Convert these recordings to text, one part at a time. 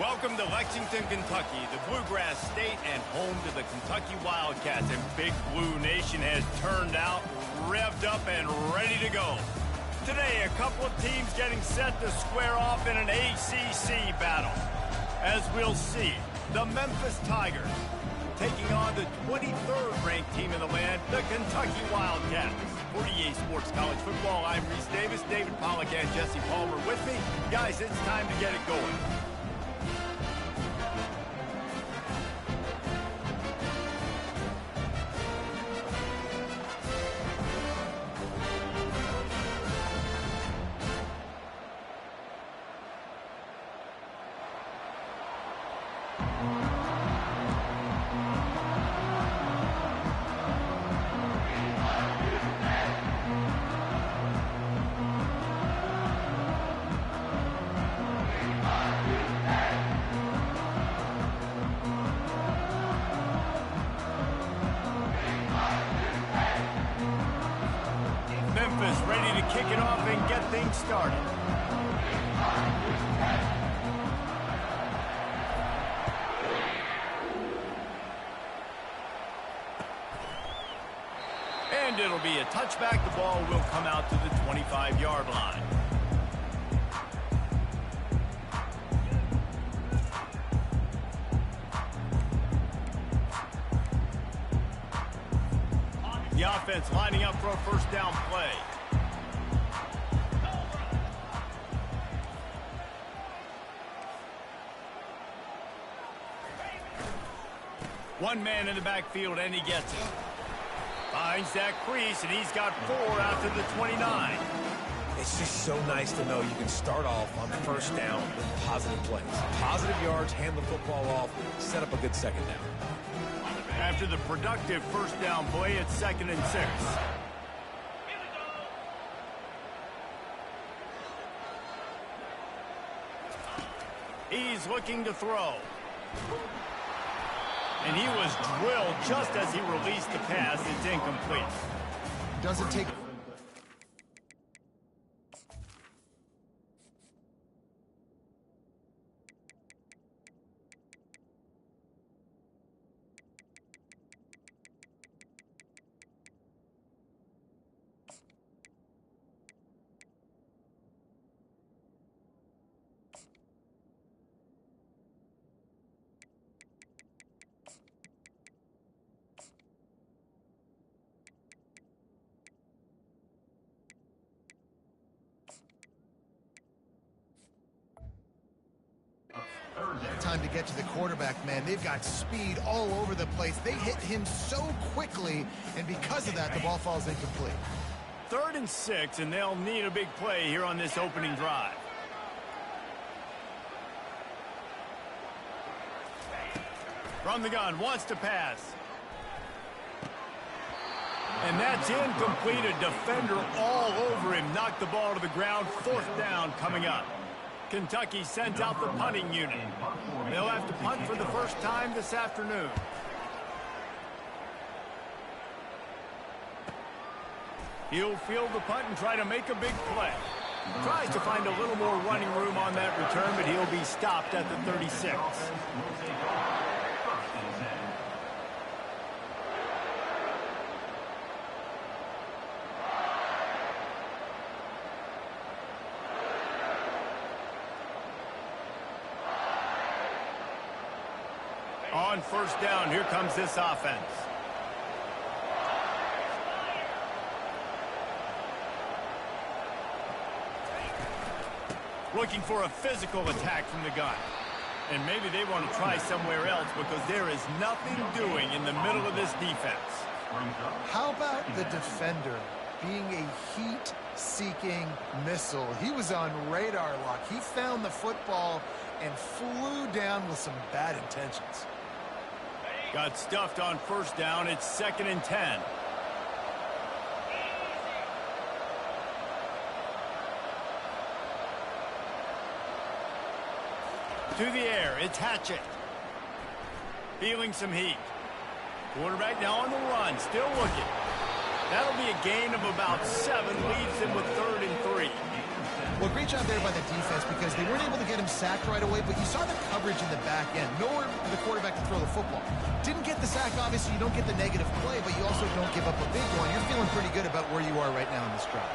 Welcome to Lexington, Kentucky, the Bluegrass State and home to the Kentucky Wildcats. And Big Blue Nation has turned out, revved up, and ready to go. Today, a couple of teams getting set to square off in an ACC battle. As we'll see, the Memphis Tigers taking on the 23rd ranked team in the land, the Kentucky Wildcats. For EA Sports College Football, I'm Reese Davis, David Pollack, and Jesse Palmer with me. Guys, it's time to get it going. Memphis ready to kick it off and get things started. And it'll be a touchback. The ball will come out to the 25-yard line. The offense lining up for a first down play. One man in the backfield, and he gets it. Finds that crease, and he's got 4 out to the 29. It's just so nice to know you can start off on first down with positive plays. Positive yards, hand the football off, set up a good second down. After the productive first down play, it's 2nd and 6. He's looking to throw. And he was drilled just as he released the pass. It's incomplete. Doesn't take... Time to get to the quarterback, man. They've got speed all over the place. They hit him so quickly, and because of that, the ball falls incomplete. 3rd and 6, and they'll need a big play here on this opening drive. From the gun, wants to pass. And that's incomplete. A defender all over him. Knocked the ball to the ground. 4th down coming up. Kentucky sends out the punting unit. They'll have to punt for the first time this afternoon. He'll field the punt and try to make a big play. Tries to find a little more running room on that return, but he'll be stopped at the 36. On first down, here comes this offense. Looking for a physical attack from the gun. And maybe they want to try somewhere else because there is nothing doing in the middle of this defense. How about the defender being a heat-seeking missile? He was on radar lock. He found the football and flew down with some bad intentions. Got stuffed on first down. It's 2nd and 10. To the air, it's Hatchett. Feeling some heat. Quarterback now on the run, still looking. That'll be a gain of about 7, leaves him with 3rd and 3. Well, great job there by the defense because they weren't able to get him sacked right away, but you saw the coverage in the back end. Nowhere for the quarterback to throw the football. Didn't get the sack, obviously. You don't get the negative play, but you also don't give up a big one. You're feeling pretty good about where you are right now in this drive.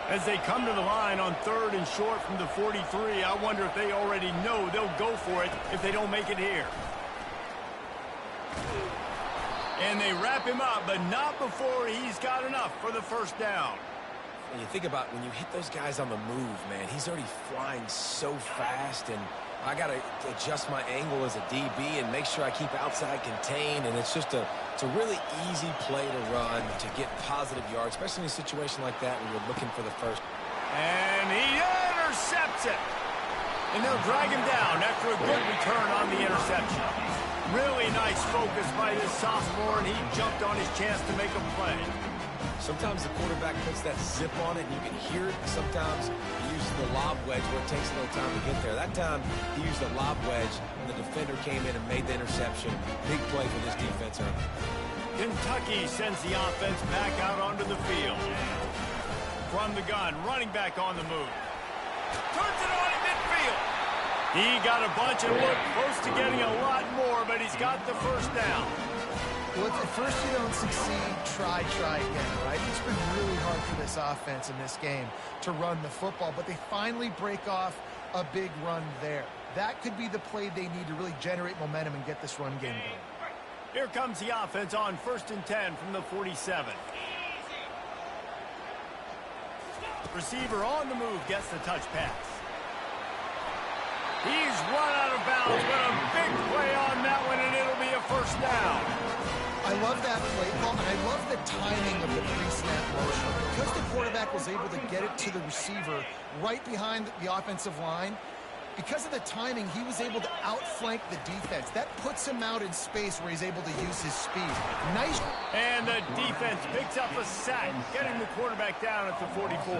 As they come to the line on 3rd and short from the 43, I wonder if they already know they'll go for it if they don't make it here. And they wrap him up, but not before he's got enough for the first down. And you think about when you hit those guys on the move, man, he's already flying so fast, and I got to adjust my angle as a DB and make sure I keep outside contained, and it's just a really easy play to run to get positive yards, especially in a situation like that when you're looking for the first. And he intercepts it. And they'll drag him down after a good return on the interception. Really nice focus by this sophomore, and he jumped on his chance to make a play. Sometimes the quarterback puts that zip on it, and you can hear it. Sometimes he uses the lob wedge where it takes a little time to get there. That time, he used the lob wedge, and the defender came in and made the interception. Big play for this defense early. Kentucky sends the offense back out onto the field. From the gun, running back on the move. Turns it on in midfield. He got a bunch and looked close to getting a lot more, but he's got the first down. Well, if at first you don't succeed, try again, right? It's been really hard for this offense in this game to run the football, but they finally break off a big run there. That could be the play they need to really generate momentum and get this run game going. Here comes the offense on 1st and 10 from the 47. Receiver on the move gets the touch pass. He's run out of bounds, but a big play on that one, and it'll be a first down. I love that play call, and I love the timing of the pre-snap motion. Because the quarterback was able to get it to the receiver right behind the offensive line, because of the timing, he was able to outflank the defense. That puts him out in space where he's able to use his speed. Nice. And the defense picks up a sack, getting the quarterback down at the 44.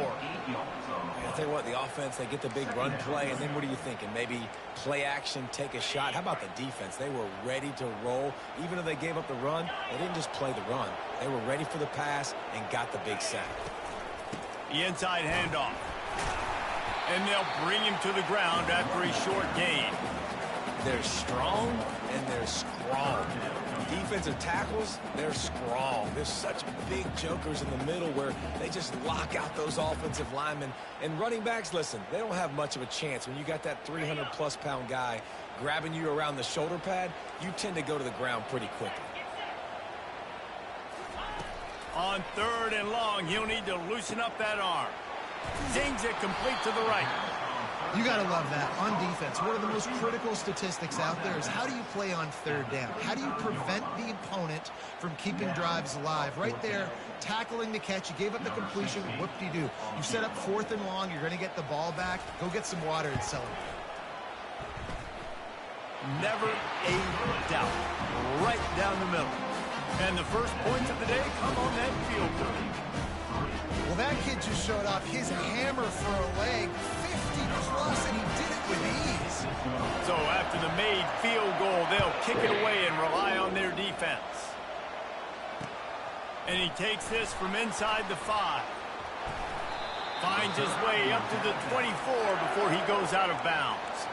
I'll tell you what, the offense, they get the big run play, and then what are you thinking? Maybe play action, take a shot. How about the defense? They were ready to roll. Even though they gave up the run, they didn't just play the run. They were ready for the pass and got the big sack. The inside handoff. And they'll bring him to the ground after a short gain. They're strong and they're strong. Defensive tackles, they're strong. There's such big jokers in the middle where they just lock out those offensive linemen. And running backs, listen, they don't have much of a chance. When you got that 300-plus pound guy grabbing you around the shoulder pad, you tend to go to the ground pretty quickly. On 3rd and long, he'll need to loosen up that arm. Zings it complete to the right. You got to love that. On defense, one of the most critical statistics out there is how do you play on 3rd down? How do you prevent the opponent from keeping drives alive? Right there, tackling the catch. You gave up the completion. Whoop-de-doo. You set up 4th and long. You're going to get the ball back. Go get some water and celebrate. Never a doubt. Right down the middle. And the first points of the day come on that field goal. Well, that kid just showed off his hammer for a leg, 50-plus, and he did it with ease. So after the made field goal, they'll kick it away and rely on their defense. And he takes this from inside the 5. Finds his way up to the 24 before he goes out of bounds.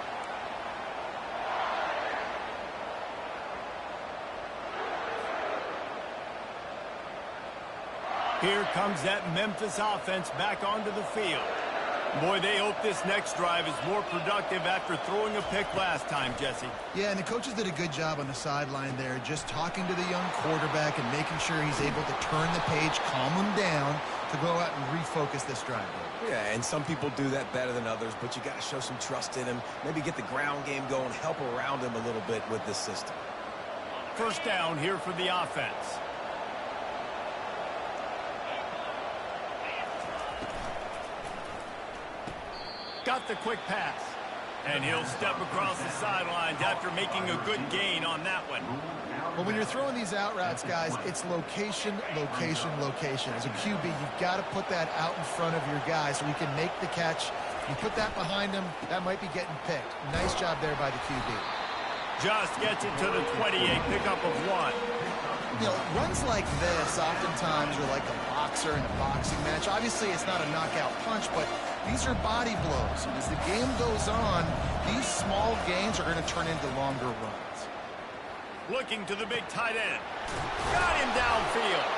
Here comes that Memphis offense back onto the field. Boy, they hope this next drive is more productive after throwing a pick last time, Jesse. Yeah, and the coaches did a good job on the sideline there, just talking to the young quarterback and making sure he's able to turn the page, calm him down to go out and refocus this drive. Yeah, and some people do that better than others, but you got to show some trust in him, maybe get the ground game going, help around him a little bit with this system. First down here for the offense. Got the quick pass. And he'll step across the sidelines after making a good gain on that one. But when you're throwing these out routes, guys, it's location, location, location. As a QB, you've got to put that out in front of your guy so he can make the catch. You put that behind him, that might be getting picked. Nice job there by the QB. Just gets it to the 28, pickup of 1. You know, runs like this oftentimes are like a boxer in a boxing match. Obviously, it's not a knockout punch, but These are body blows. And as the game goes on, these small gains are going to turn into longer runs. Looking to the big tight end. Got him downfield.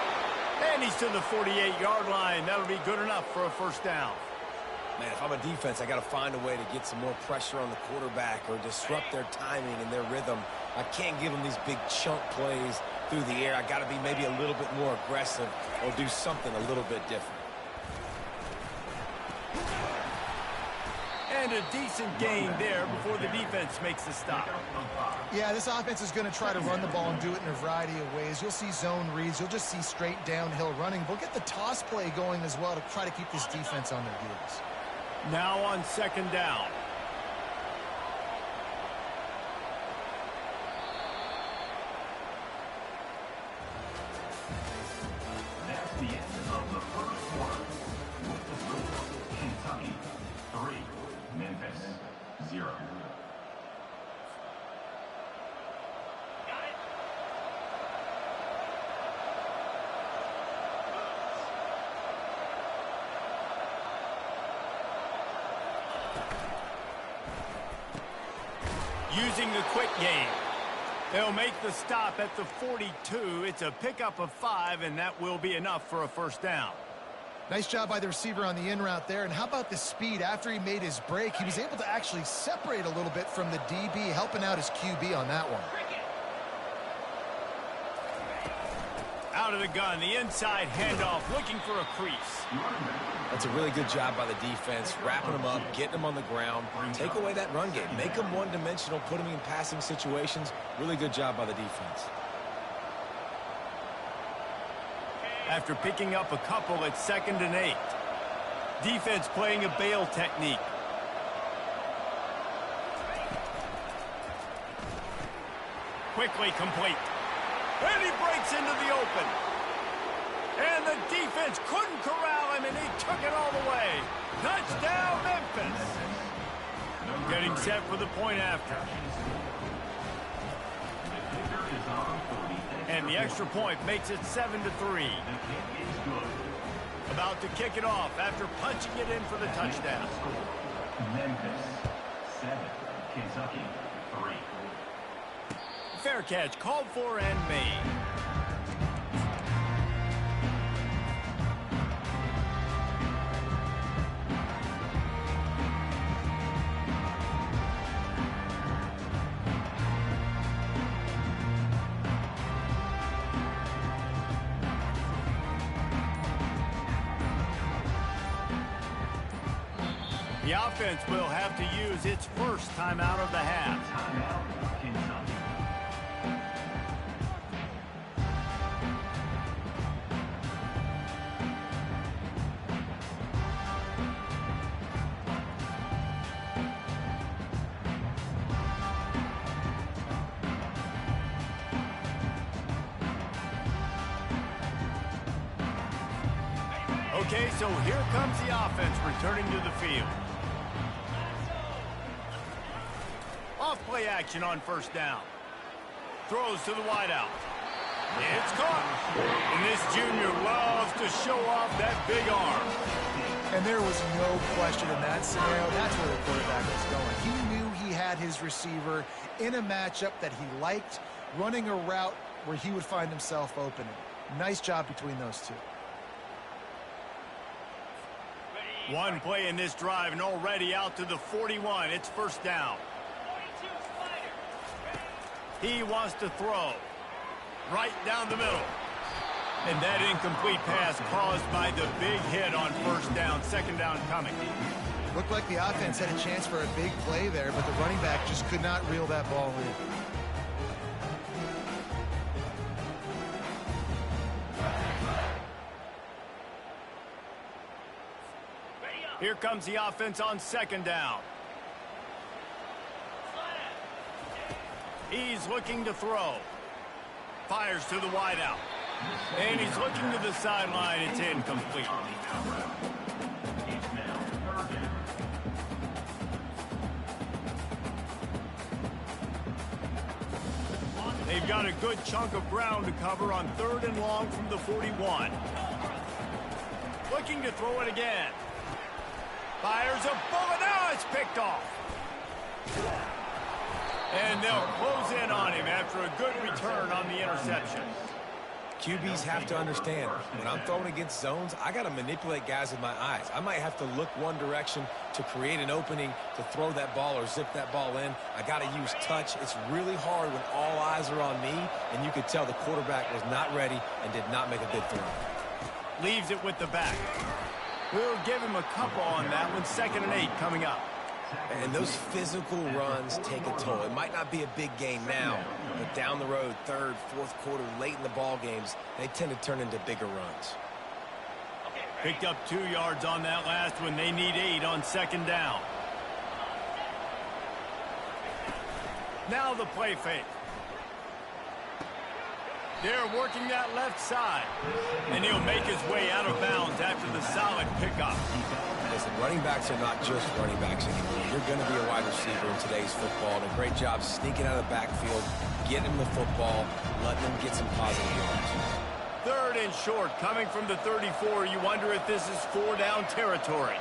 And he's to the 48-yard line. That'll be good enough for a first down. Man, if I'm a defense, I got to find a way to get some more pressure on the quarterback or disrupt their timing and their rhythm. I can't give them these big chunk plays through the air. I got to be maybe a little bit more aggressive or do something a little bit different. And a decent gain there before the defense makes the stop. Yeah, this offense is going to try to run the ball and do it in a variety of ways. You'll see zone reads. You'll just see straight downhill running. We'll get the toss play going as well to try to keep this defense on their heels. Now on second down. That's the end of the first quarter. With the score, Kentucky 3, Memphis 0. Using the quick game. They'll make the stop at the 42. It's a pickup of 5, and that will be enough for a first down. Nice job by the receiver on the in route there. And how about the speed? After he made his break, he was able to actually separate a little bit from the DB, helping out his QB on that one. Out of the gun, the inside handoff, looking for a crease. That's a really good job by the defense, wrapping them up, getting them on the ground. Take away that run game. Make them one-dimensional, put them in passing situations. Really good job by the defense. After picking up a couple at 2nd and 8. Defense playing a bail technique. Quickly complete. And he breaks into the open. And the defense couldn't corral him, and he took it all the way. Touchdown, Memphis. Getting set for the point after. And the extra point makes it 7-3. About to kick it off after punching it in for the touchdown. Memphis 7, Kentucky 3. Fair catch called for and made. The offense will have to use its first timeout of the half. Timeout, Kentucky. Okay, so here comes the offense returning to the field. Off play action on first down. Throws to the wideout. It's caught. And this junior loves to show off that big arm. And there was no question in that scenario. That's where the quarterback was going. He knew he had his receiver in a matchup that he liked, running a route where he would find himself open. Nice job between those two. One play in this drive and already out to the 41. It's first down. He wants to throw. Right down the middle. And that incomplete pass caused by the big hit on first down. Second down coming. Looked like the offense had a chance for a big play there, but the running back just could not reel that ball in. Here comes the offense on second down. He's looking to throw. Fires to the wideout. And he's looking to the sideline. It's incomplete. They've got a good chunk of ground to cover on 3rd and long from the 41. Looking to throw it again. Fires a bullet. Now it's picked off. And they'll close in on him after a good return on the interception. QBs have to understand, when I'm throwing against zones, I got to manipulate guys with my eyes. I might have to look one direction to create an opening to throw that ball or zip that ball in. I got to use touch. It's really hard when all eyes are on me, and you could tell the quarterback was not ready and did not make a good throw. Leaves it with the back. We'll give him a couple on that one. 2nd and 8 coming up. And those physical runs take a toll. It might not be a big game now, but down the road, 3rd, 4th quarter, late in the ball games, they tend to turn into bigger runs. Picked up 2 yards on that last one. They need 8 on 2nd down. Now the play fake. They're working that left side. And he'll make his way out of bounds after the solid pickup. Listen, running backs are not just running backs anymore. You're going to be a wide receiver in today's football. And a great job sneaking out of the backfield, getting him the football, letting him get some positive yards. 3rd and short coming from the 34. You wonder if this is 4-down territory.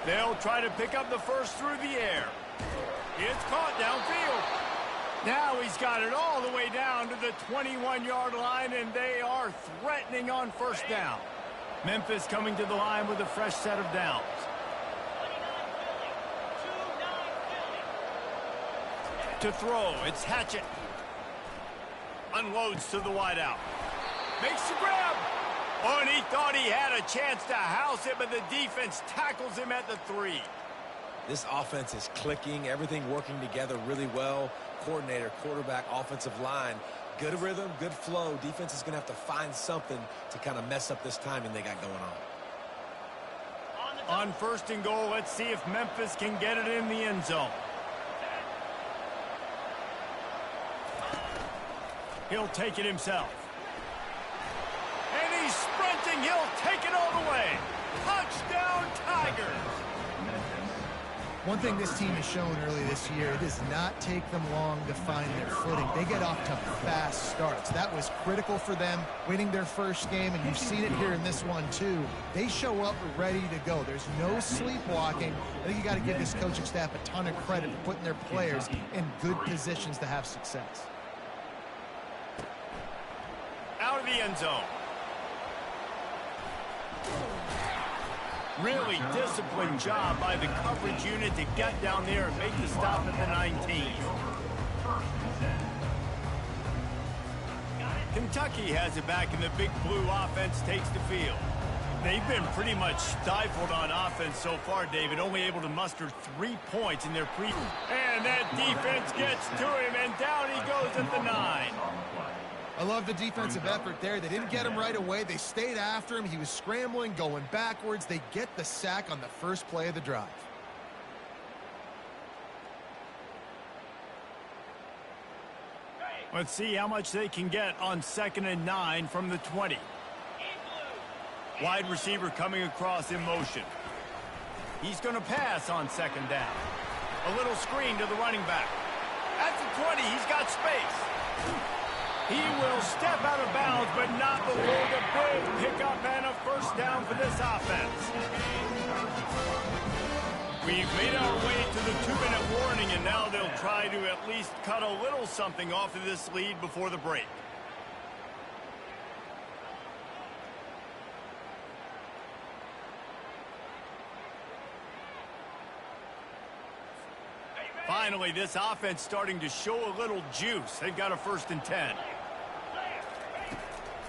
They'll try to pick up the first through the air. It's caught downfield. Now he's got it all the way down to the 21-yard line, and they are threatening on 1st down. Memphis coming to the line with a fresh set of downs. To throw, it's Hatchett. Unloads to the wideout. Makes the grab. Oh, and he thought he had a chance to house it, but the defense tackles him at the 3. This offense is clicking, everything working together really well. Coordinator, quarterback, offensive line, good rhythm, good flow. Defense is going to have to find something to kind of mess up this timing they got going on. On 1st and goal, let's see if Memphis can get it in the end zone. He'll take it himself. And he's sprinting. He'll take it all the way. Touchdown, Tigers. One thing this team has shown early this year, it does not take them long to find their footing. They get off to fast starts. That was critical for them, winning their first game, and you've seen it here in this one too. They show up ready to go. There's no sleepwalking. I think you got to give this coaching staff a ton of credit for putting their players in good positions to have success. Out of the end zone. Really disciplined job by the coverage unit to get down there and make the stop at the 19. Kentucky has it back, and the Big Blue offense takes the field. They've been pretty much stifled on offense so far, David, only able to muster 3 points in their pre. And that defense gets to him, and down he goes at the 9. I love the defensive effort there. They didn't get him right away. They stayed after him. He was scrambling, going backwards. They get the sack on the first play of the drive. Let's see how much they can get on 2nd and 9 from the 20. Wide receiver coming across in motion. He's going to pass on 2nd down. A little screen to the running back. At the 20, he's got space. He will step out of bounds, but not before the big pickup and a first down for this offense. We've made our way to the 2-minute warning, and now they'll try to at least cut a little something off of this lead before the break. Finally, this offense starting to show a little juice. They've got a 1st and 10.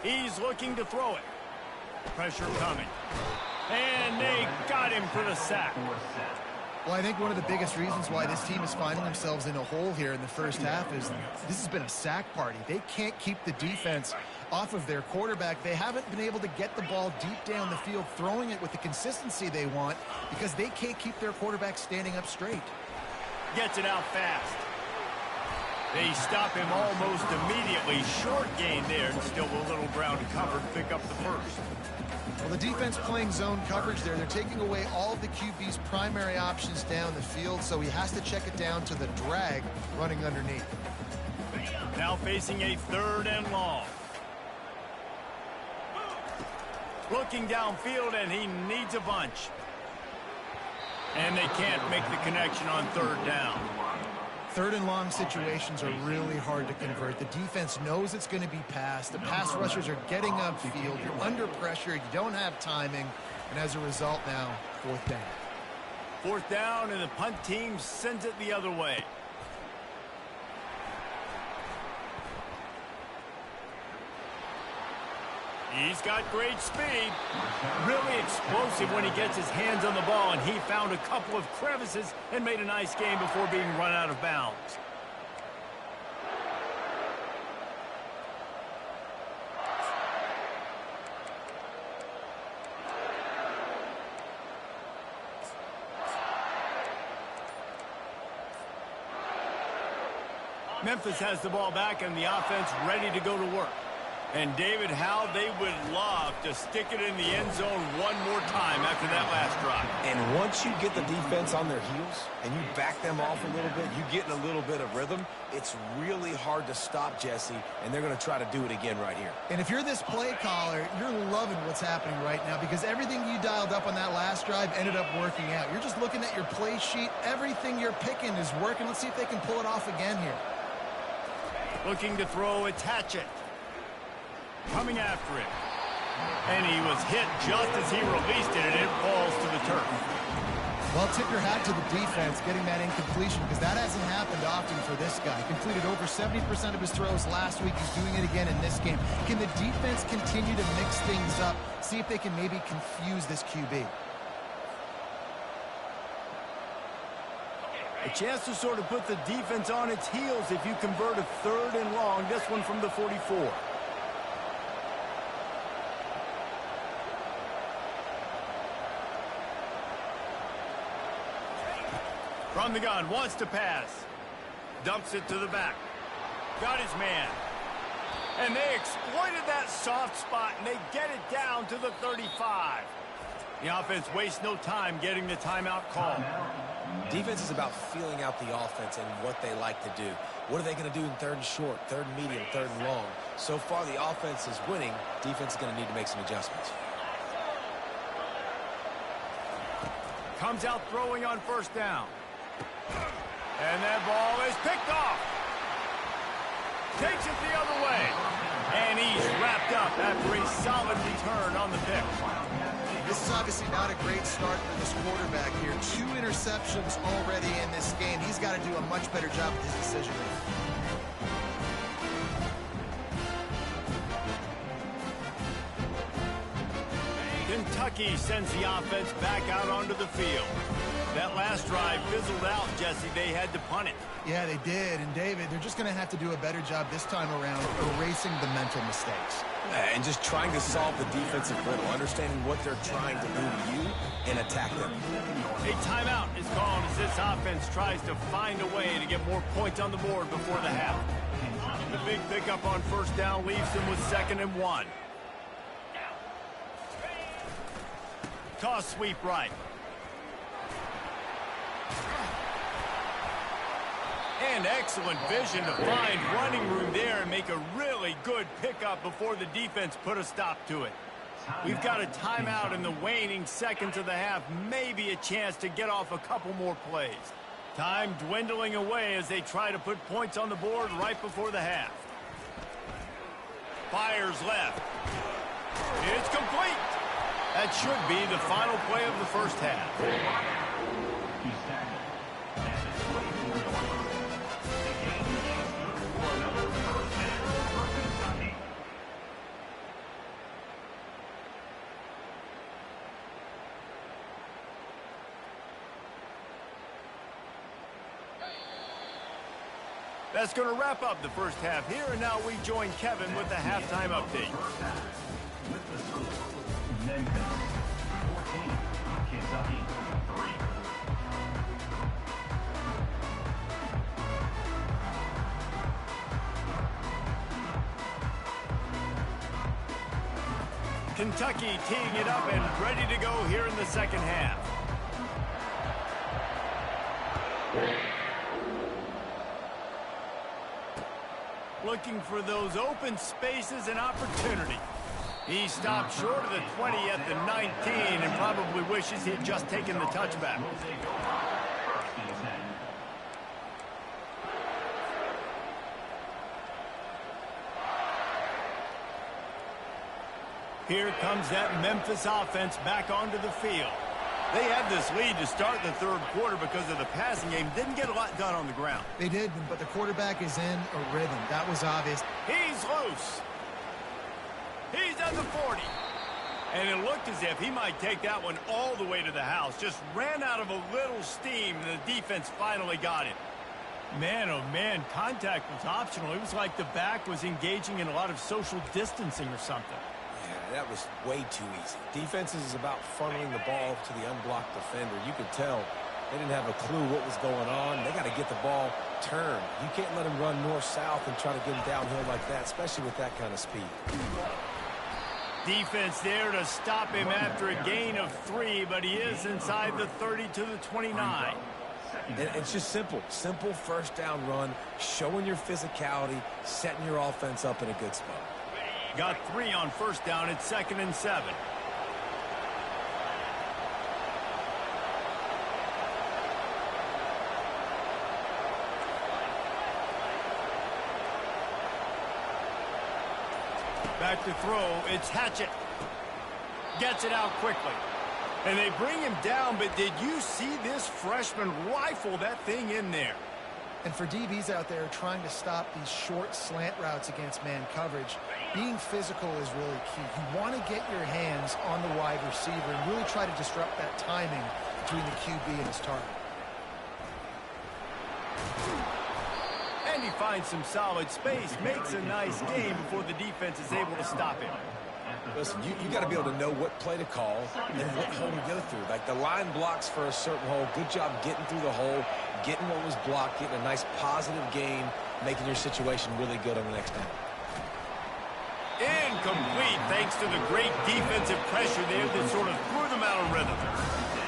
He's looking to throw it. Pressure coming. And they got him for the sack. Well, I think one of the biggest reasons why this team is finding themselves in a hole here in the first half is this has been a sack party. They can't keep the defense off of their quarterback. They haven't been able to get the ball deep down the field, throwing it with the consistency they want because they can't keep their quarterback standing up straight. Gets it out fast. They stop him almost immediately. Short gain there, and still a little ground to cover to pick up the first. Well, the defense playing zone coverage there. They're taking away all of the QB's primary options down the field, so he has to check it down to the drag running underneath. Now facing a 3rd and long. Looking downfield, and he needs a bunch. And they can't make the connection on 3rd down. 3rd and long situations are really hard to convert. The defense knows it's going to be passed. The pass rushers are getting upfield. You're under pressure. You don't have timing. And as a result now, 4th down. 4th down, and the punt team sends it the other way. He's got great speed. Really explosive when he gets his hands on the ball, and he found a couple of crevices and made a nice game before being run out of bounds. Memphis has the ball back, and the offense ready to go to work. And David, how they would love to stick it in the end zone one more time after that last drive. And once you get the defense on their heels and you back them off a little bit, you get in a little bit of rhythm, it's really hard to stop Jesse, and they're going to try to do it again right here. And if you're this play caller, you're loving what's happening right now because everything you dialed up on that last drive ended up working out. You're just looking at your play sheet. Everything you're picking is working. Let's see if they can pull it off again here. Looking to throw, attach it. Coming after it. And he was hit just as he released it, and it falls to the turf. Well, tip your hat to the defense getting that incompletion because that hasn't happened often for this guy. Completed over 70% of his throws last week. He's doing it again in this game. Can the defense continue to mix things up? See if they can maybe confuse this QB. A chance to sort of put the defense on its heels if you convert a 3rd and long. This one from the 44. From the gun, wants to pass. Dumps it to the back. Got his man. And they exploited that soft spot, and they get it down to the 35. The offense wastes no time getting the timeout call. Defense is about feeling out the offense and what they like to do. What are they going to do in 3rd and short, 3rd and medium, 3rd and long? So far, the offense is winning. Defense is going to need to make some adjustments. Comes out throwing on 1st down. And that ball is picked off. Takes it the other way. And he's wrapped up after a solid return on the pick. This is obviously not a great start for this quarterback here. 2 interceptions already in this game. He's got to do a much better job with his decision making. Kentucky sends the offense back out onto the field. That last drive fizzled out, Jesse. They had to punt it. Yeah, they did. And, David, they're just going to have to do a better job this time around erasing the mental mistakes. And just trying to solve the defensive riddle, understanding what they're trying to do to you and attack them. A timeout is called as this offense tries to find a way to get more points on the board before the half. The big pickup on 1st down leaves them with 2nd and 1. Toss sweep right. And excellent vision to find running room there and make a really good pickup before the defense put a stop to it. We've got a timeout in the waning seconds of the half. Maybe a chance to get off a couple more plays. Time dwindling away as they try to put points on the board right before the half. Fires left. It's complete. That should be the final play of the 1st half. That's going to wrap up the 1st half here, and now we join Kevin with the halftime update. With the score, Memphis 14, Kentucky 3. Kentucky teeing it up and ready to go here in the second half. Looking for those open spaces and opportunity. He stopped short of the 20 at the 19 and probably wishes he had just taken the touchback. Here comes that Memphis offense back onto the field. They had this lead to start the third quarter because of the passing game. Didn't get a lot done on the ground. They did, but the quarterback is in a rhythm. That was obvious. He's loose. He's at the 40. And it looked as if he might take that one all the way to the house. Just ran out of a little steam, and the defense finally got him. Man, oh man, contact was optional. It was like the back was engaging in a lot of social distancing or something. Yeah, that was way too easy. Defenses is about funneling the ball to the unblocked defender. You could tell they didn't have a clue what was going on. They got to get the ball turned. You can't let him run north-south and try to get him downhill like that, especially with that kind of speed. Defense there to stop him after a gain of 3, but he is inside the 30 to the 29. And it's just simple. Simple first down run, showing your physicality, setting your offense up in a good spot. Got 3 on first down. It's 2nd and 7. Back to throw. It's Hatchett. Gets it out quickly. And they bring him down, but did you see this freshman rifle that thing in there? And for DBs out there trying to stop these short slant routes against man coverage, being physical is really key. You want to get your hands on the wide receiver and really try to disrupt that timing between the QB and his target. And he finds some solid space, makes a nice game before the defense is able to stop him. Listen, you got to be able to know what play to call and what hole to go through. Like the line blocks for a certain hole. Good job getting through the hole, getting what was blocked, getting a nice positive gain, making your situation really good on the next down. Incomplete, thanks to the great defensive pressure there that sort of threw them out of rhythm.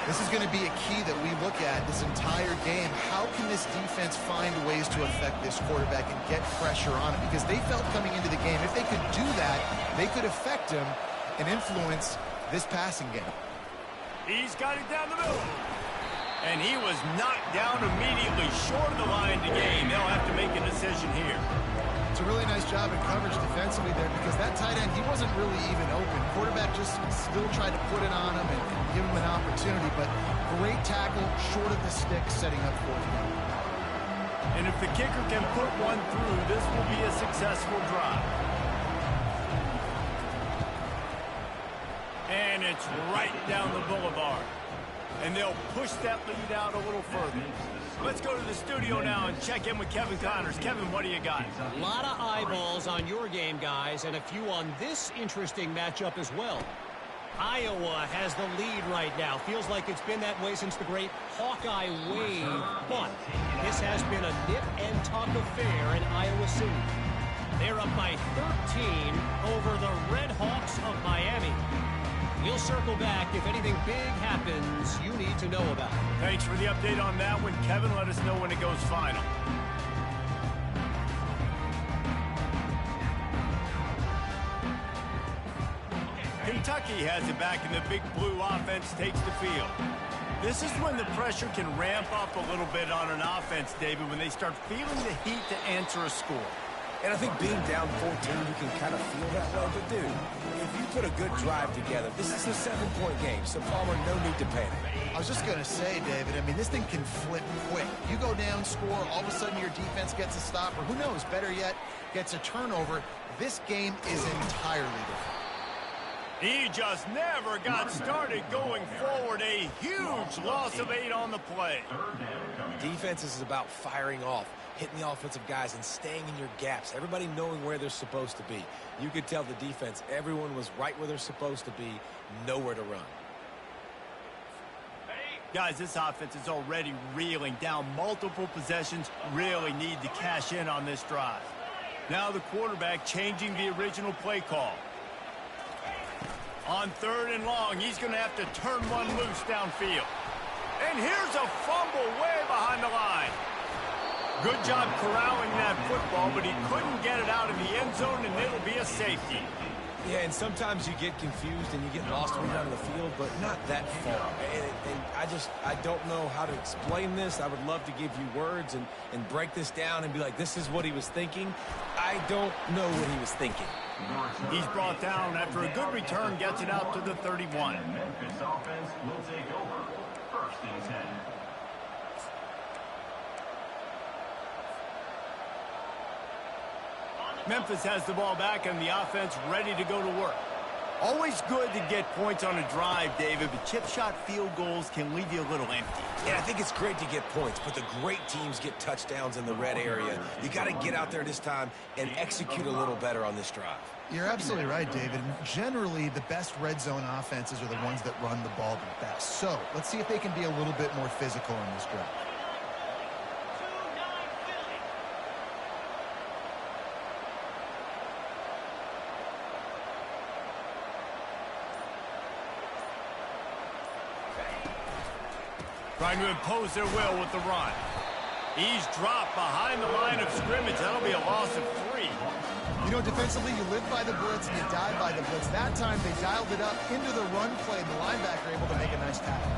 This is going to be a key that we look at this entire game. How can this defense find ways to affect this quarterback and get pressure on him? Because they felt coming into the game, if they could do that, they could affect him and influence this passing game. He's got it down the middle. And he was knocked down immediately short of the line to gain. They'll have to make a decision here. It's a really nice job in coverage defensively there because that tight end, he wasn't really even open. Quarterback just still tried to put it on him and give him an opportunity, but great tackle short of the stick setting up for him. And if the kicker can put one through, this will be a successful drive. And it's right down the boulevard. And they'll push that lead out a little further. Let's go to the studio now and check in with Kevin Connors. Kevin, what do you got? A lot of eyeballs on your game, guys, and a few on this interesting matchup as well. Iowa has the lead right now. Feels like it's been that way since the great Hawkeye wave, but this has been a nip-and-tuck affair in Iowa City. They're up by 13 over the Red Hawks of Miami. We'll circle back. If anything big happens, you need to know about it. Thanks for the update on that one, Kevin. Let us know when it goes final. Kentucky has it back, and the Big Blue offense takes the field. This is when the pressure can ramp up a little bit on an offense, David, when they start feeling the heat to answer a score. And I think being down 14, you can kind of feel that way. But, dude, if you put a good drive together, this is a 7-point game. So, Palmer, no need to panic. I was just going to say, David, I mean, this thing can flip quick. You go down, score, all of a sudden your defense gets a stop, or who knows, better yet, gets a turnover. This game is entirely different. He just never got started going forward. A huge loss of 8 on the play. Defense is about firing off, hitting the offensive guys and staying in your gaps. Everybody knowing where they're supposed to be. You could tell the defense, everyone was right where they're supposed to be, nowhere to run. Guys, this offense is already reeling down multiple possessions. Really need to cash in on this drive. Now the quarterback changing the original play call. On 3rd and long, he's going to have to turn one loose downfield. And here's a fumble way behind the line. Good job corralling that football, but he couldn't get it out of the end zone, and it'll be a safety. Yeah, and sometimes you get confused and you get lost when you're on the field, but not that far. And I don't know how to explain this. I would love to give you words and break this down and be like, this is what he was thinking. I don't know what he was thinking. He's brought down after a good return, gets it out to the 31. Memphis offense will take over. 1st and 10. Memphis has the ball back and the offense ready to go to work. Always good to get points on a drive, David, but chip shot field goals can leave you a little empty. Yeah, I think it's great to get points, but the great teams get touchdowns in the red area. You got to get out there this time and execute a little better on this drive. You're absolutely right, David. Generally, the best red zone offenses are the ones that run the ball the best. So let's see if they can be a little bit more physical in this drive. Trying to impose their will with the run. He's dropped behind the line of scrimmage. That'll be a loss of 3. You know, defensively, you live by the blitz and you die by the blitz. That time, they dialed it up into the run play, and the linebacker able to make a nice tackle.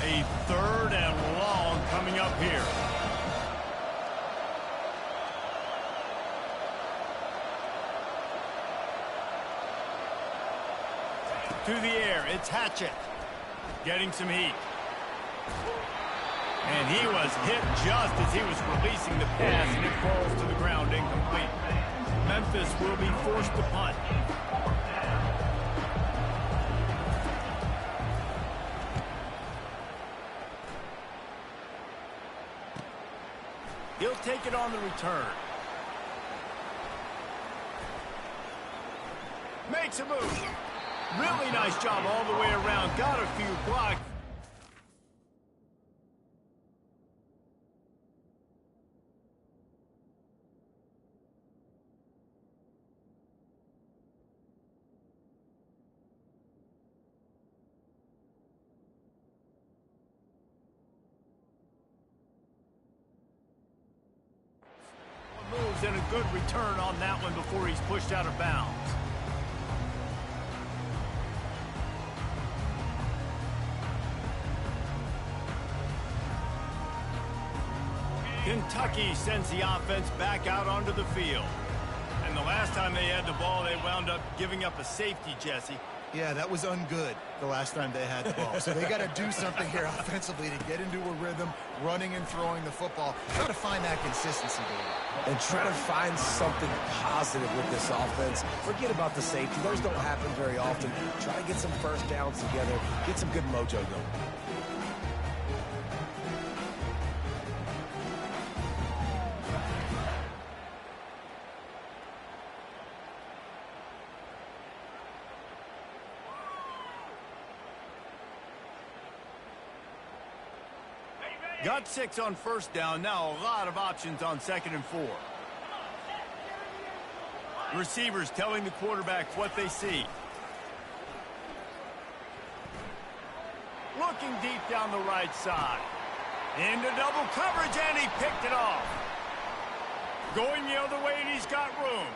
A 3rd and long coming up here. To the air, it's Hatchett. Getting some heat. And he was hit just as he was releasing the pass, and it falls to the ground incomplete. Memphis will be forced to punt. He'll take it on the return. Makes a move. Really nice job all the way around. Got a few blocks. Moves and a good return on that one before he's pushed out of bounds. Kentucky sends the offense back out onto the field. And the last time they had the ball, they wound up giving up a safety, Jesse. Yeah, that was ungood the last time they had the ball. So they got to do something here offensively to get into a rhythm, running and throwing the football. Try to find that consistency, David. And try to find something positive with this offense. Forget about the safety. Those don't happen very often. Try to get some first downs together. Get some good mojo going. Got 6 on 1st down. Now a lot of options on 2nd and 4. Receivers telling the quarterback what they see. Looking deep down the right side. Into double coverage, and he picked it off. Going the other way, and he's got room.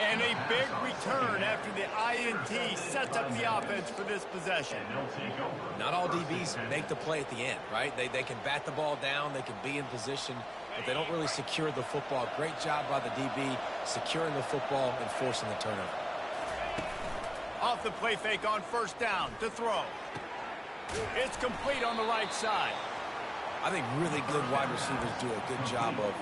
And a big return after the INT sets up the offense for this possession. Not all DBs make the play at the end, right? They can bat the ball down, they can be in position, but they don't really secure the football. Great job by the DB securing the football and forcing the turnover. Off the play fake on 1st down to throw. It's complete on the right side. I think really good wide receivers do a good job of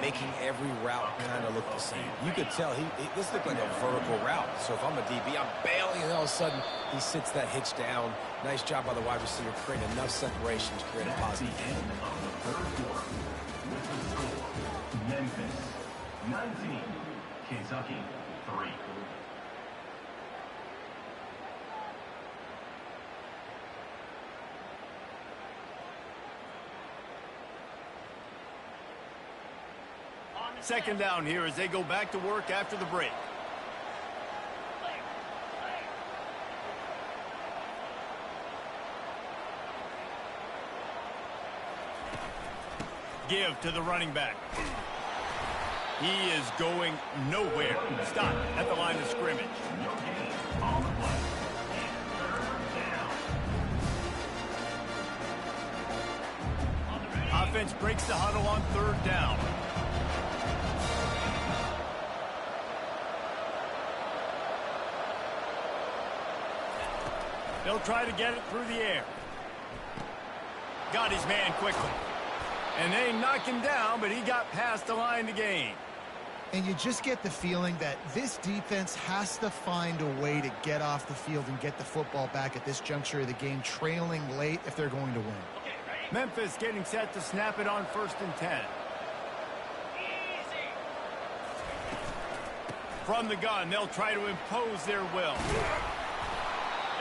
making every route kind of look the same. You could tell this looked like a vertical route. So if I'm a DB, I'm bailing, and all of a sudden he sits that hitch down. Nice job by the wide receiver, creating enough separation to create a positive. Memphis 19, Kentucky 3. Second down here as they go back to work after the break. give to the running back. He is going nowhere. Stop at the line of scrimmage. On the play. Offense breaks the huddle on 3rd down. They'll try to get it through the air. Got his man quickly. And they knock him down, but he got past the line to gain. And you just get the feeling that this defense has to find a way to get off the field and get the football back at this juncture of the game, trailing late if they're going to win. Memphis getting set to snap it on 1st and 10. From the gun, they'll try to impose their will.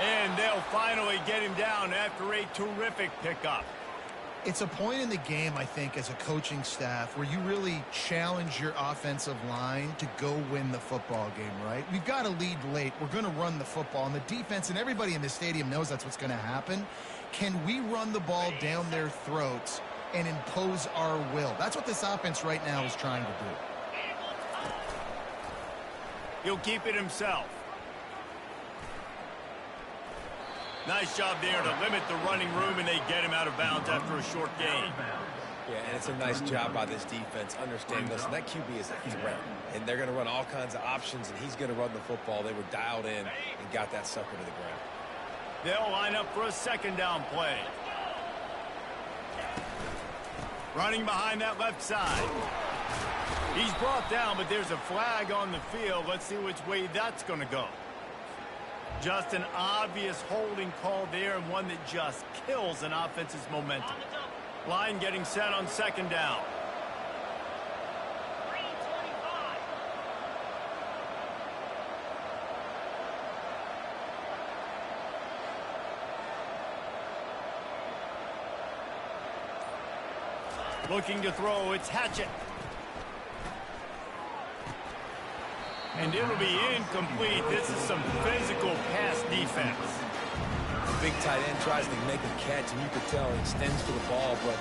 And they'll finally get him down after a terrific pickup. It's a point in the game, I think, as a coaching staff where you really challenge your offensive line to go win the football game, right? We've got to lead late. We're going to run the football. And the defense and everybody in the stadium knows that's what's going to happen. Can we run the ball down their throats and impose our will? That's what this offense right now is trying to do. He'll keep it himself. Nice job there to limit the running room, and they get him out of bounds after a short gain. Yeah, and it's a nice job by this defense. Understand, listen, that QB is a threat, and they're going to run all kinds of options, and he's going to run the football. They were dialed in and got that sucker to the ground. They'll line up for a 2nd down play. Running behind that left side. He's brought down, but there's a flag on the field. Let's see which way that's going to go. Just an obvious holding call there, and one that just kills an offense's momentum. Line getting set on 2nd down. Looking to throw, it's Hatchett. And it'll be incomplete. This is some physical pass defense. The big tight end tries to make a catch, and you could tell he extends for the ball, but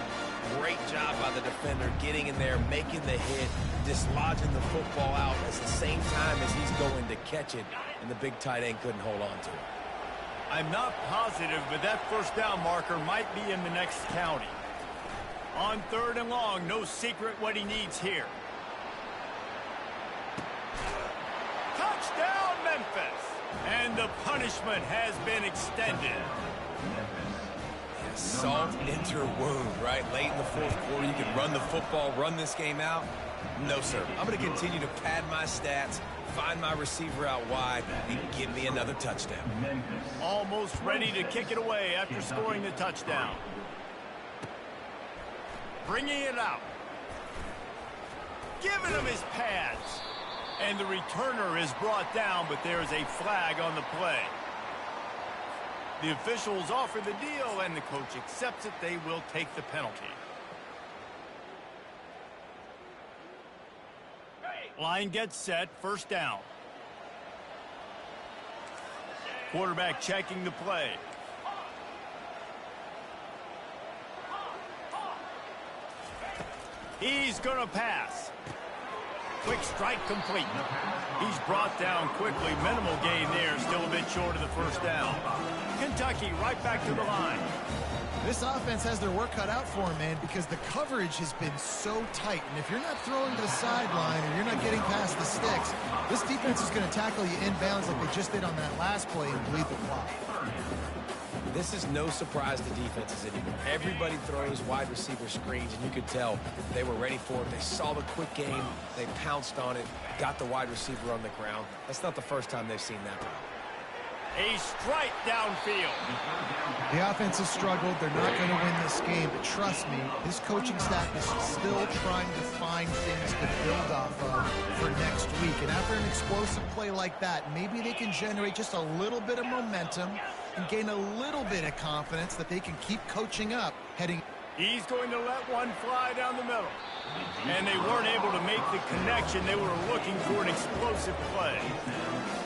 great job by the defender getting in there, making the hit, dislodging the football out at the same time as he's going to catch it, and the big tight end couldn't hold on to it. I'm not positive, but that 1st down marker might be in the next county. On 3rd and long, no secret what he needs here. Touchdown, Memphis! And the punishment has been extended. Yeah, salt into wound, right? Late in the 4th quarter, you can run the football, run this game out. No, sir. I'm going to continue to pad my stats, find my receiver out wide, and give me another touchdown. Almost ready to kick it away after scoring the touchdown. Bringing it out. Giving him his pads. And the returner is brought down, but there is a flag on the play. The officials offer the deal, and the coach accepts it. They will take the penalty. Line gets set, 1st down. Quarterback checking the play. He's going to pass. Quick strike complete. He's brought down quickly. Minimal gain there. Still a bit short of the 1st down. Kentucky right back to the line. This offense has their work cut out for them, man, because the coverage has been so tight. And if you're not throwing to the sideline or you're not getting past the sticks, this defense is going to tackle you inbounds like they just did on that last play and bleed the clock. This is no surprise to defenses anymore. Everybody throws wide receiver screens, and you could tell they were ready for it. They saw the quick game. They pounced on it, got the wide receiver on the ground. That's not the first time they've seen that route. A strike downfield. The offense has struggled. They're not going to win this game, but trust me, this coaching staff is still trying to find things to build off of for next week. And after an explosive play like that, maybe they can generate just a little bit of momentum and gain a little bit of confidence that they can keep coaching up heading. He's going to let one fly down the middle. And they weren't able to make the connection. They were looking for an explosive play.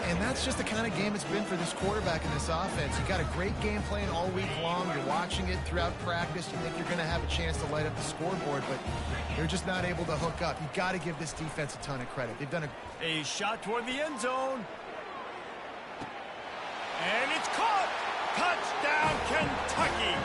And that's just the kind of game it's been for this quarterback in this offense. You got a great game plan all week long. You're watching it throughout practice. You think you're going to have a chance to light up the scoreboard, but they're just not able to hook up. You got to give this defense a ton of credit. They've done a shot toward the end zone. And it's caught. Touchdown, Kentucky.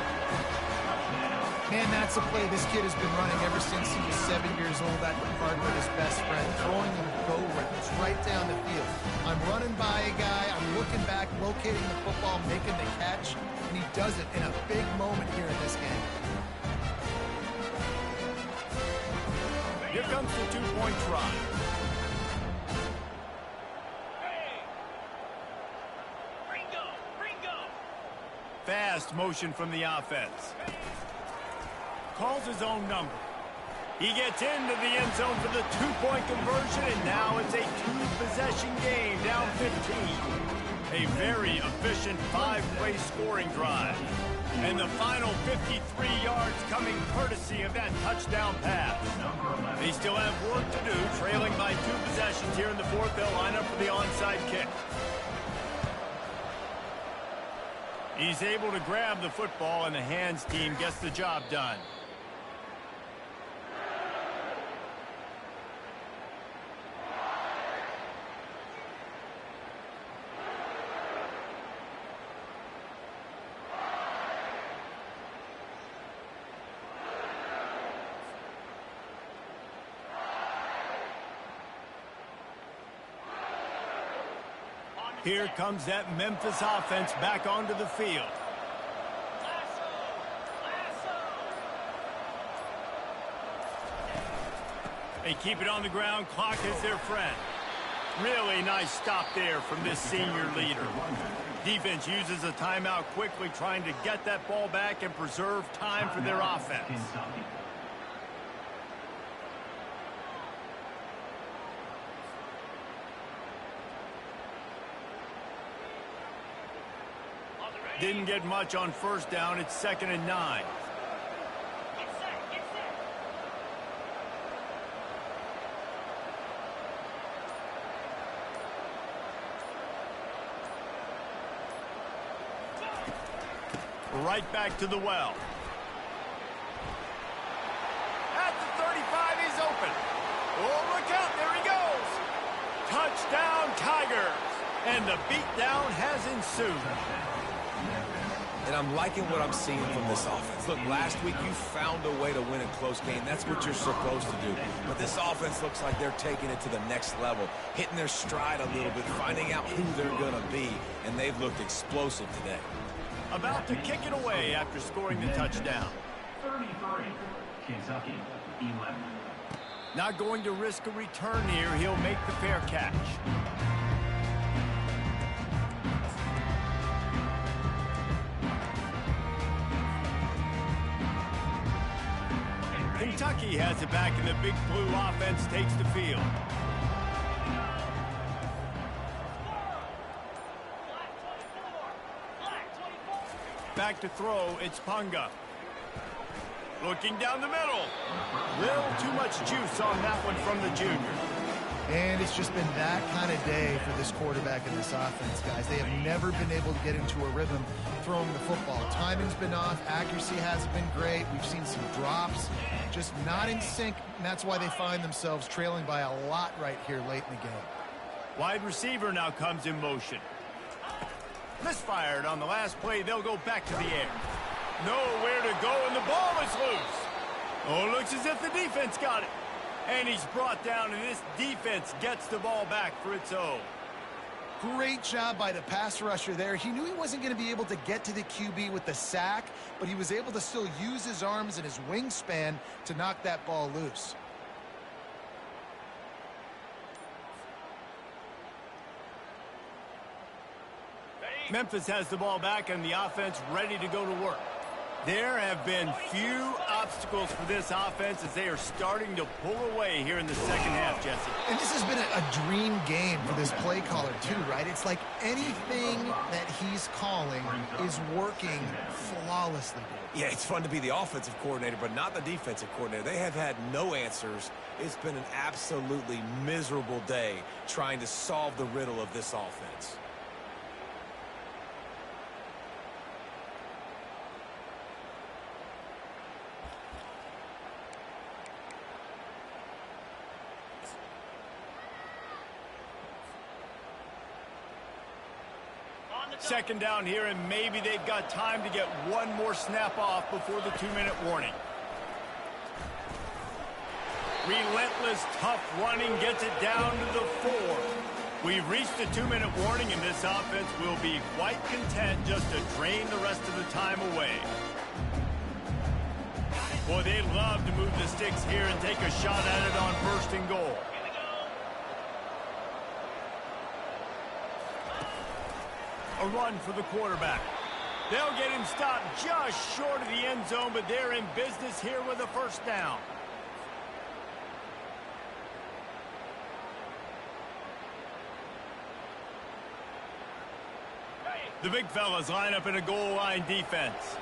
Man, that's a play this kid has been running ever since he was 7 years old. That part with his best friend, throwing them go routes right down the field. I'm running by a guy, I'm looking back, locating the football, making the catch, and he does it in a big moment here in this game. Here comes the two-point try. Fast motion from the offense. Calls his own number. He gets into the end zone for the two-point conversion, and now it's a two-possession game, down 15. A very efficient five-play scoring drive. And the final 53 yards coming courtesy of that touchdown pass. They still have work to do, trailing by two possessions here in the fourth. They'll line up for the onside kick. He's able to grab the football, and the hands team gets the job done. Here comes that Memphis offense back onto the field. They keep it on the ground. Clock is their friend. Really nice stop there from this senior leader. Defense uses a timeout quickly, trying to get that ball back and preserve time for their offense. Didn't get much on first down. It's 2nd and 9. Right back to the well. At the 35, he's open. Oh, look out. There he goes. Touchdown, Tigers. And the beatdown has ensued. And I'm liking what I'm seeing from this offense. Look, last week you found a way to win a close game. That's what you're supposed to do. But this offense looks like they're taking it to the next level, hitting their stride a little bit, finding out who they're going to be, and they've looked explosive today. About to kick it away after scoring the touchdown. 33, Kentucky, 11. Not going to risk a return here. He'll make the fair catch. Kentucky has it back, and the Big Blue offense takes the field. Back to throw, it's Punga. Looking down the middle. Little too much juice on that one from the junior. And it's just been that kind of day for this quarterback and this offense, guys. They have never been able to get into a rhythm throwing the football. Timing's been off. Accuracy hasn't been great. We've seen some drops. Just not in sync, and that's why they find themselves trailing by a lot right here late in the game. Wide receiver now comes in motion. Misfired on the last play. They'll go back to the air. Nowhere to go, and the ball is loose. Oh, looks as if the defense got it. And he's brought down, and this defense gets the ball back for its own. Great job by the pass rusher there. He knew he wasn't going to be able to get to the QB with the sack, but he was able to still use his arms and his wingspan to knock that ball loose. Memphis has the ball back, and the offense ready to go to work. There have been few obstacles for this offense as they are starting to pull away here in the second half, Jesse. And this has been a dream game for this play caller too, right? It's like anything that he's calling is working flawlessly. Yeah, it's fun to be the offensive coordinator, but not the defensive coordinator. They have had no answers. It's been an absolutely miserable day trying to solve the riddle of this offense. Second down here, and maybe they've got time to get one more snap off before the 2-minute warning. Relentless, tough running gets it down to the 4. We've reached the 2-minute warning, and this offense will be quite content just to drain the rest of the time away. Boy, they love to move the sticks here and take a shot at it on first and goal. A run for the quarterback. They'll get him stopped just short of the end zone, but they're in business here with a first down. The big fellas line up in a goal line defense.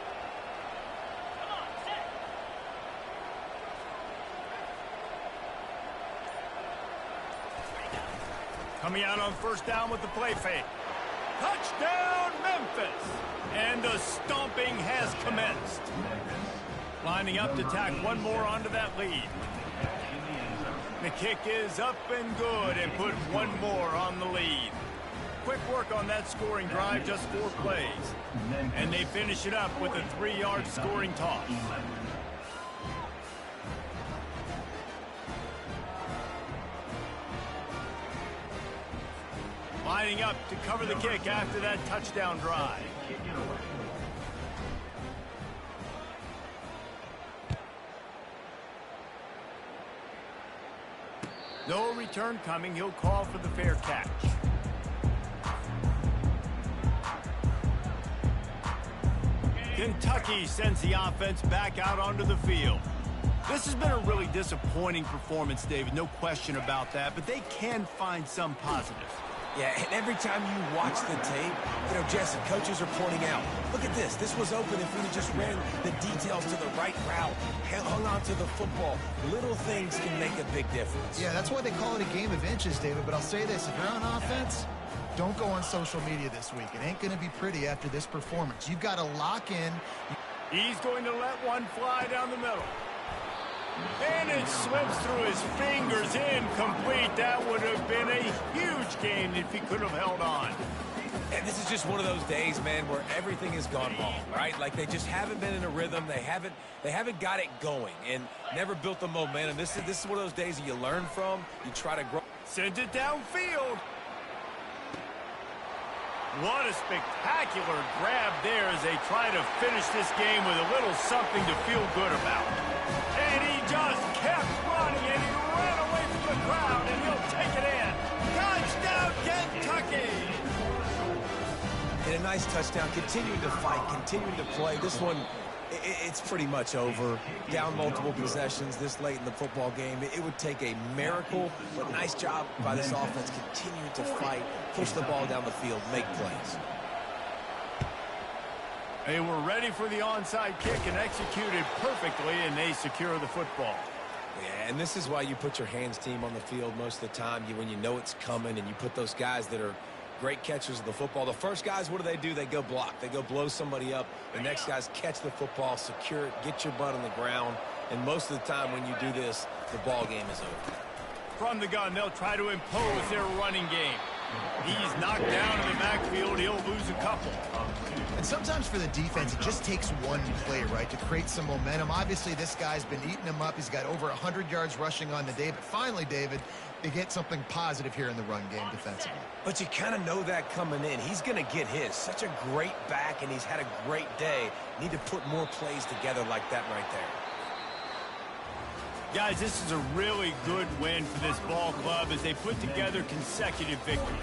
Coming out on first down with the play fake. Touchdown, Memphis! And the stomping has commenced. Lining up to tack one more onto that lead. The kick is up and good and put one more on the lead. Quick work on that scoring drive, just 4 plays. And they finish it up with a 3-yard scoring toss. Lining up to cover the kick after that touchdown drive. No return coming. He'll call for the fair catch. Kentucky sends the offense back out onto the field. This has been a really disappointing performance, David. No question about that, but they can find some positives. Yeah, and every time you watch the tape, Jesse, coaches are pointing out, look at this. This was open if we just ran the details to the right route, hung on to the football. Little things can make a big difference. Yeah, that's why they call it a game of inches, David. But I'll say this, if you're on offense, don't go on social media this week. It ain't going to be pretty after this performance. You've got to lock in. He's going to let one fly down the middle. And it slips through his fingers, incomplete. That would have been a huge game if he could have held on. And this is just one of those days, man, where everything has gone wrong, right? Like they just haven't been in a rhythm. They haven't got it going and never built the momentum. This is one of those days that you learn from. You try to grow. Sends it downfield. What a spectacular grab there as they try to finish this game with a little something to feel good about. And he just kept running, and he ran away from the crowd, and he'll take it in. Touchdown, Kentucky! And a nice touchdown, continuing to fight, continuing to play. This one, it's pretty much over. Down multiple possessions this late in the football game. It would take a miracle, but nice job by this offense continuing to fight, push the ball down the field, make plays. They were ready for the onside kick and executed perfectly, and they secure the football. Yeah, and this is why you put your hands team on the field most of the time. When you know it's coming, and you put those guys that are great catchers of the football. The first guys, what do? They go block. They go blow somebody up. The next guys catch the football, secure it, get your butt on the ground. And most of the time when you do this, the ball game is over. From the gun, they'll try to impose their running game. He's knocked down in the backfield. He'll lose a couple. And sometimes for the defense, it just takes one play, right, to create some momentum. Obviously, this guy's been eating him up. He's got over 100 yards rushing on the day. But finally, David, they get something positive here in the run game defensively. But you kind of know that coming in. He's going to get his. Such a great back, and he's had a great day. Need to put more plays together like that right there. Guys, this is a really good win for this ball club as they put together consecutive victories.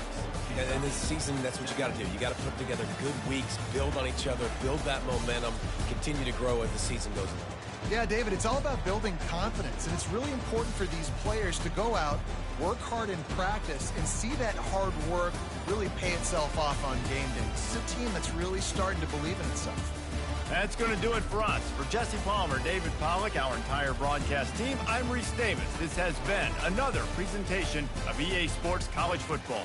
And this season, that's what you got to do. You got to put together good weeks, build on each other, build that momentum, continue to grow as the season goes on. Yeah, David, it's all about building confidence, and it's really important for these players to go out, work hard in practice, and see that hard work really pay itself off on game day. This is a team that's really starting to believe in itself. That's going to do it for us. For Jesse Palmer, David Pollack, our entire broadcast team, I'm Reese Davis. This has been another presentation of EA Sports College Football.